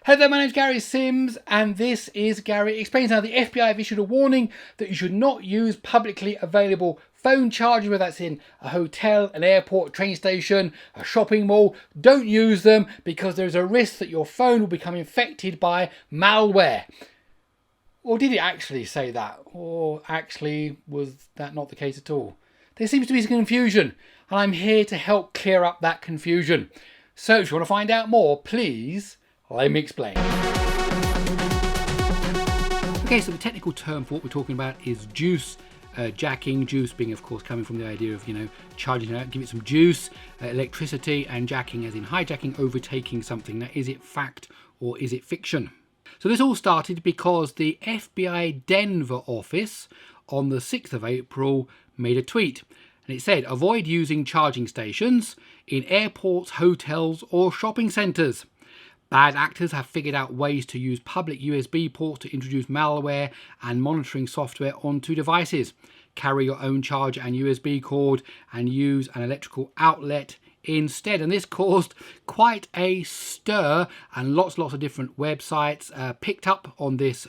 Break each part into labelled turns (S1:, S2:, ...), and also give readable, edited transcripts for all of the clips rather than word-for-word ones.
S1: Hello there, my name's Gary Sims, and this is Gary Explains. Now, the FBI have issued a warning that you should not use publicly available phone chargers, whether that's in a hotel, an airport, a train station, a shopping mall. Don't use them because there's a risk that your phone will become infected by malware. Or did it actually say that? Or actually, was that not the case at all? There seems to be some confusion, and I'm here to help clear up that confusion. So, if you want to find out more, please let me explain. Okay, so the technical term for what we're talking about is juicejacking. Juice being, of course, coming from the idea of, charging it out, give it some juice, electricity, and jacking as in hijacking, overtaking something. Now, is it fact or is it fiction? So this all started because the FBI Denver office on the 6th of April made a tweet. And it said, avoid using charging stations in airports, hotels, or shopping centres. Bad actors have figured out ways to use public USB ports to introduce malware and monitoring software onto devices. Carry your own charger and USB cord and use an electrical outlet instead. And this caused quite a stir, and lots of different websites picked up on this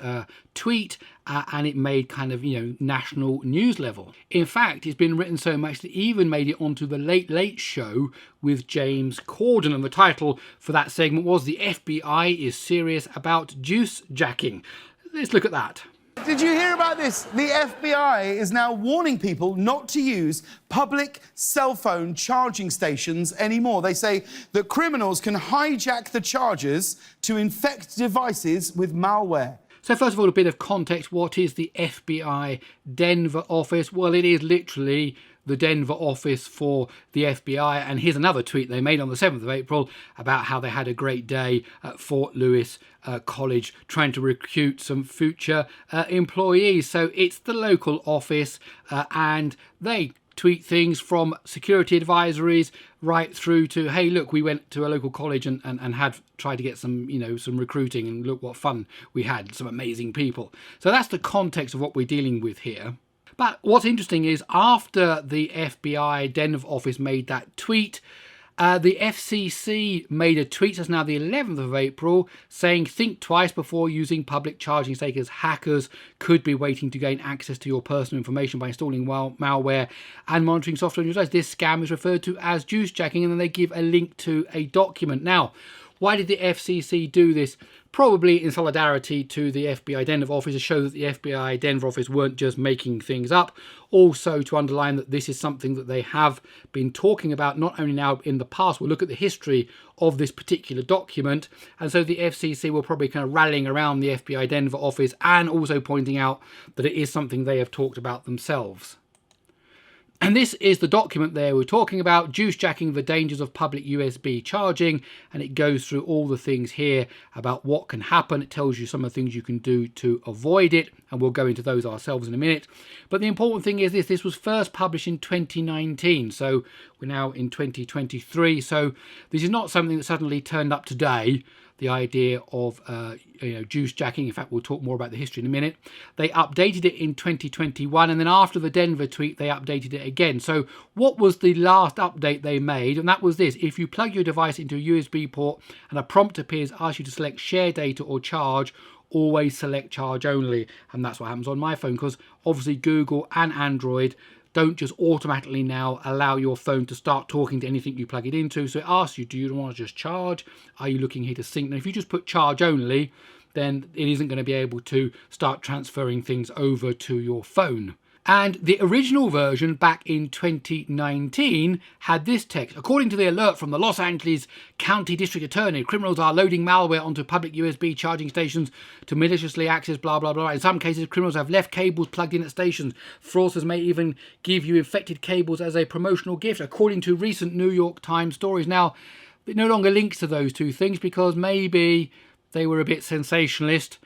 S1: tweet, and it made kind of national news level. In fact, it's been written so much that it even made it onto the Late Late Show with James Corden, and the title for that segment was "The FBI is Serious About Juicejacking." Let's look at that.
S2: Did you hear about this? The FBI is now warning people not to use public cell phone charging stations anymore. They say that criminals can hijack the chargers to infect devices with malware.
S1: So first of all, a bit of context. What is the FBI Denver office? Well, it is literally the Denver office for the FBI. And here's another tweet they made on the 7th of April about how they had a great day at Fort Lewis College trying to recruit some future employees. So it's the local office, and they tweet things from security advisories right through to, hey, look, we went to a local college and had tried to get some, some recruiting, and look what fun we had, some amazing people. So that's the context of what we're dealing with here. But what's interesting is after the FBI Denver office made that tweet, the FCC made a tweet, that's now the 11th of April, saying think twice before using public charging stations. Hackers could be waiting to gain access to your personal information by installing malware and monitoring software on your device. This scam is referred to as juicejacking, and then they give a link to a document. Now, why did the FCC do this? Probably in solidarity to the FBI Denver office, to show that the FBI Denver office weren't just making things up. Also to underline that this is something that they have been talking about, not only now in the past. We'll look at the history of this particular document. And so the FCC will probably kind of rallying around the FBI Denver office, and also pointing out that it is something they have talked about themselves. And this is the document there we're talking about, Juicejacking, the dangers of public USB charging. And it goes through all the things here about what can happen. It tells you some of the things you can do to avoid it, and we'll go into those ourselves in a minute. But the important thing is this was first published in 2019. So we're now in 2023. So this is not something that suddenly turned up today. The idea of juicejacking. In fact, we'll talk more about the history in a minute. They updated it in 2021, and then after the Denver tweet, they updated it again. So what was the last update they made? And that was this: if you plug your device into a USB port and a prompt appears, asks you to select share data or charge, always select charge only. And that's what happens on my phone, because obviously Google and Android don't just automatically now allow your phone to start talking to anything you plug it into. So it asks you, do you want to just charge? Are you looking here to sync? And if you just put charge only, then it isn't going to be able to start transferring things over to your phone. And the original version back in 2019 had this text. According to the alert from the Los Angeles County District Attorney, criminals are loading malware onto public USB charging stations to maliciously access blah, blah, blah. In some cases, criminals have left cables plugged in at stations. Fraudsters may even give you infected cables as a promotional gift, according to recent New York Times stories. Now, it no longer links to those two things because maybe they were a bit sensationalist.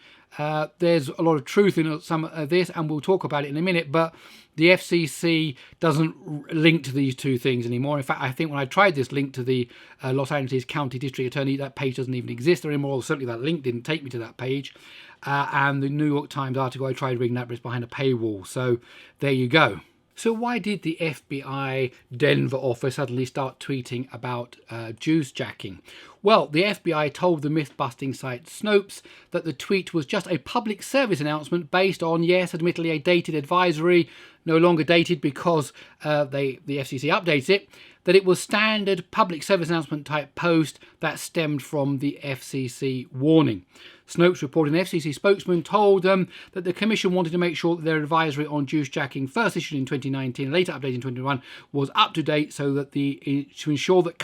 S1: There's a lot of truth in some of this, and we'll talk about it in a minute, but the FCC doesn't link to these two things anymore. In fact, I think when I tried this link to the Los Angeles County District Attorney, that page doesn't even exist anymore. Certainly that link didn't take me to that page. And the New York Times article, I tried reading that, but it's behind a paywall. So there you go. So why did the FBI Denver office suddenly start tweeting about juicejacking? Well, the FBI told the myth-busting site Snopes that the tweet was just a public service announcement based on, yes, admittedly a dated advisory, no longer dated because the FCC updates it, that it was standard public service announcement type post that stemmed from the FCC warning. Snopes reported an FCC spokesman told them that the Commission wanted to make sure that their advisory on juicejacking, first issued in 2019 and later updated in 2021, was up to date so that to ensure that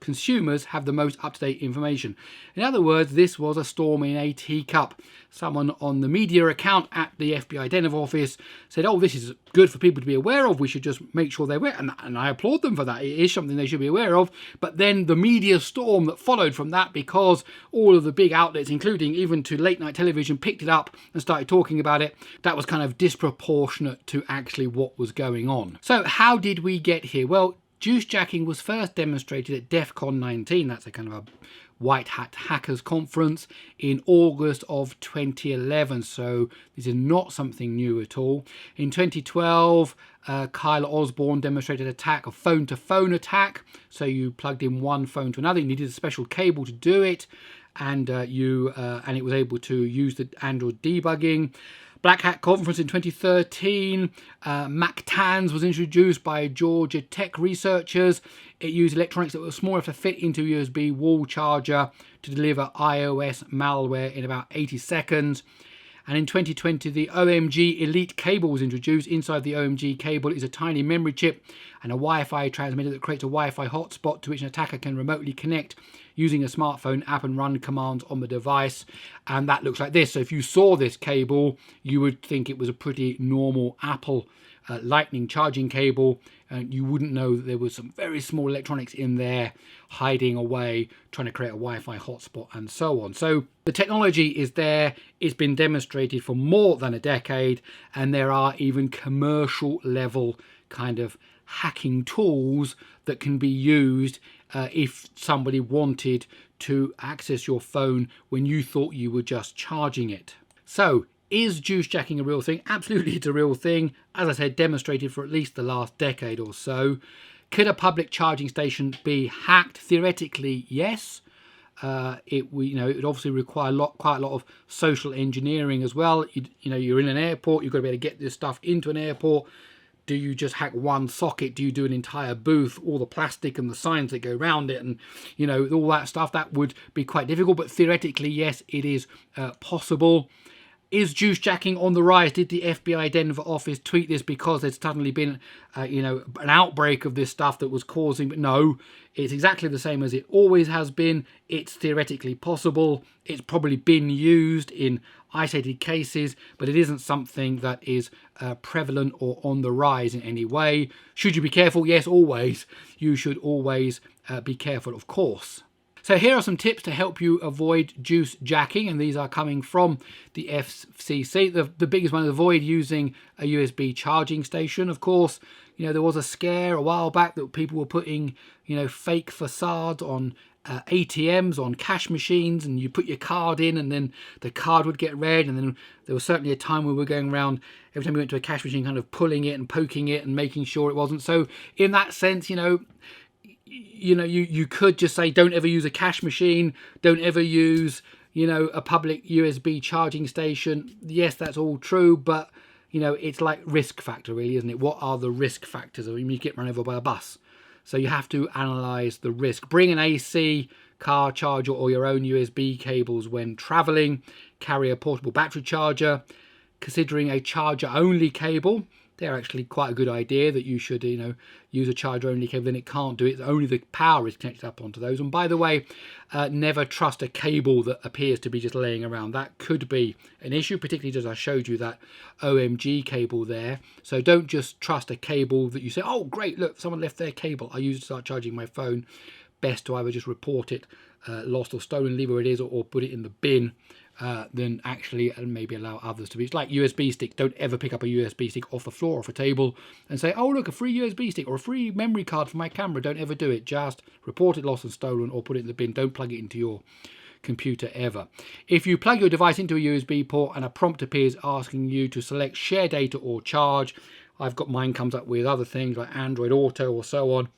S1: consumers have the most up-to-date information. In other words, this was a storm in a teacup. Someone on the media account at the FBI Denver office said, oh, this is good for people to be aware of. We should just make sure they're aware. And I applaud them for that. It is something they should be aware of. But then the media storm that followed from that, because all of the big outlets, including even to late night television, picked it up and started talking about it, that was kind of disproportionate to actually what was going on. So how did we get here? Well, juicejacking was first demonstrated at DEF CON 19. That's a kind of a white hat hackers conference in August of 2011. So this is not something new at all. In 2012, Kyle Osborne demonstrated an attack, a phone-to-phone attack. So you plugged in one phone to another. You needed a special cable to do it, and it was able to use the Android debugging. Black Hat Conference in 2013, MacTans was introduced by Georgia Tech researchers. It used electronics that were small enough to fit into a USB wall charger to deliver iOS malware in about 80 seconds. And in 2020, the OMG Elite cable was introduced. Inside the OMG cable is a tiny memory chip and a Wi-Fi transmitter that creates a Wi-Fi hotspot to which an attacker can remotely connect using a smartphone app and run commands on the device. And that looks like this. So if you saw this cable, you would think it was a pretty normal Apple Lightning charging cable, and you wouldn't know that there was some very small electronics in there hiding away, trying to create a Wi-Fi hotspot and so on. So the technology is there, it's been demonstrated for more than a decade, and there are even commercial level kind of hacking tools that can be used if somebody wanted to access your phone when you thought you were just charging it. So is juicejacking a real thing? Absolutely, it's a real thing. As I said, demonstrated for at least the last decade or so. Could a public charging station be hacked? Theoretically, yes. It would obviously require quite a lot of social engineering as well. You're in an airport. You've got to be able to get this stuff into an airport. Do you just hack one socket? Do you do an entire booth, all the plastic and the signs that go around it, and all that stuff? That would be quite difficult. But theoretically, yes, it is possible. Is juicejacking on the rise? Did the FBI Denver office tweet this because there's suddenly been, an outbreak of this stuff that was causing? But no, it's exactly the same as it always has been. It's theoretically possible. It's probably been used in isolated cases, but it isn't something that is prevalent or on the rise in any way. Should you be careful? Yes, always. You should always be careful, of course. So here are some tips to help you avoid juicejacking, and these are coming from the FCC. The biggest one is avoid using a USB charging station. Of course, there was a scare a while back that people were putting, fake facades on ATMs, on cash machines, and you put your card in and then the card would get read. And then there was certainly a time where we were going around every time we went to a cash machine kind of pulling it and poking it and making sure it wasn't. So in that sense, you could just say don't ever use a cash machine, don't ever use a public USB charging station. Yes, that's all true, but it's like risk factor, really, isn't it? What are the risk factors? I mean, you get run over by a bus, so you have to analyze the risk. Bring an AC car charger or your own USB cables when traveling. Carry a portable battery charger. Considering a charger only cable, they're actually quite a good idea that you should, use a charger only cable. Then it can't do it. Only the power is connected up onto those. And by the way, never trust a cable that appears to be just laying around. That could be an issue, particularly as I showed you that OMG cable there. So don't just trust a cable that you say, oh, great, look, someone left their cable. I use it to start charging my phone. Best to either just report it lost or stolen, leave where it is, or put it in the bin. Then actually maybe allow others to be. It's like USB stick. Don't ever pick up a USB stick off the floor, off a table, and say, oh, look, a free USB stick or a free memory card for my camera. Don't ever do it. Just report it lost and stolen or put it in the bin. Don't plug it into your computer ever. If you plug your device into a USB port and a prompt appears asking you to select share data or charge, I've got mine comes up with other things like Android Auto or so on.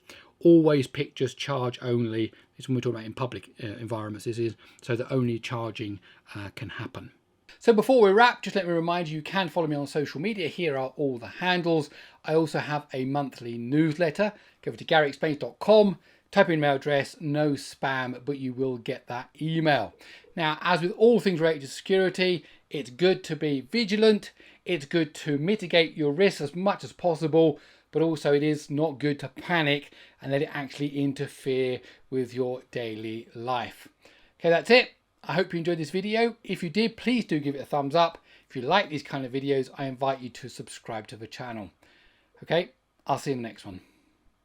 S1: Always pick just charge only. It's when we're talking about in public environments, this is so that only charging can happen. So before we wrap, just let me remind you, you can follow me on social media. Here are all the handles. I also have a monthly newsletter. Go over to GaryExplains.com, type in email address, no spam, but you will get that email. Now, as with all things related to security, it's good to be vigilant. It's good to mitigate your risks as much as possible, but also it is not good to panic and let it actually interfere with your daily life. Okay, that's it. I hope you enjoyed this video. If you did, please do give it a thumbs up. If you like these kind of videos, I invite you to subscribe to the channel. Okay, I'll see you in the next one.